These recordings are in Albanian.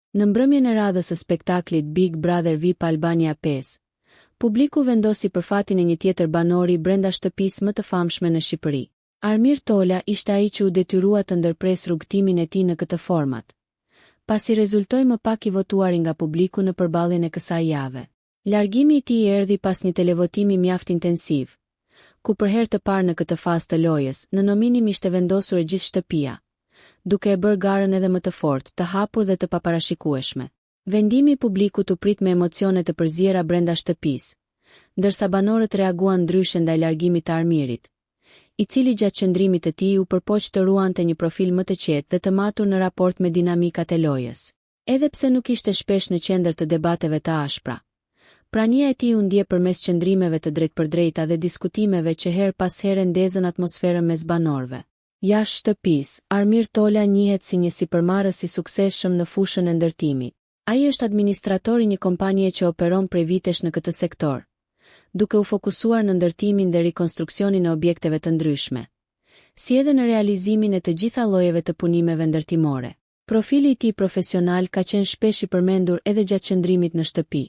Në mbrëmjen e radhës së spektaklit Big Brother VIP Albania 5, publiku vendosi për fatin e një tjetër banori brenda shtëpisë më të famshme në Shqipëri. Armir Tola ishte ai që u detyrua të ndërpres rrugtimin e tij në këtë format, pasi rezultoi më pak i votuari nga publiku në përballjen e kësaj jave. Largimi i tij erdhi pas një televotimi mjaft intensiv, ku për herë të parë në këtë fazë të lojës, në nominim ishte vendosur e gjithë shtëpia, duke e bërë garën edhe më të fortë, të hapur dhe të paparashikueshme. Vendimi i publikut u prit me emocione të përziera brenda shtëpisë, ndërsa banorët reaguan ndryshe ndaj largimit të Armirit, i cili gjatë qëndrimit të tij u përpoq të ruante një profil më të qetë dhe të matur në raport me dinamikat e lojës. Edhe pse nuk ishte shpesh në qendër të debateve të ashpra, prania e tij u ndje përmes qëndrimeve të drejtpërdrejta dhe diskutimeve që her pas here ndezën atmosferën mes banorëve. Jashtë shtëpisë, Armir Tola njihet si një sipërmarrës i suksesshëm në fushën e ndërtimit. Ai është administratori një kompanie që operon prej vitesh në këtë sektor, duke u fokusuar në ndërtimin dhe rikonstruksionin e objekteve të ndryshme, si edhe në realizimin e të gjitha llojeve të punimeve ndërtimore. Profili i tij profesional ka qenë shpesh i përmendur edhe gjatë qëndrimit në shtëpi,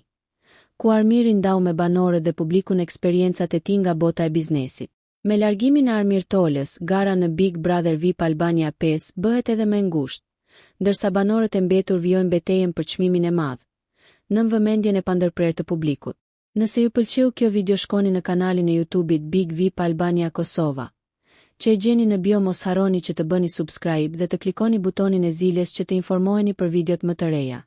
ku Armiri ndau me banorët dhe publikun eksperiencat e tij nga bota e biznesit. Me largimin e Armir Tolës, gara në Big Brother VIP Albania 5 bëhet edhe më ngushtë, ndërsa banorët e mbetur vijojnë betejën për çmimin e madh, në vëmendjen e pandërprerë të publikut. Nëse ju pëlqeu kjo video, shkoni në kanalin e YouTube-it Big VIP Albania Kosova, që e gjeni në bio. Mos harroni që të bëni subscribe dhe të klikoni butonin e ziljes që të informoheni për videot më të reja.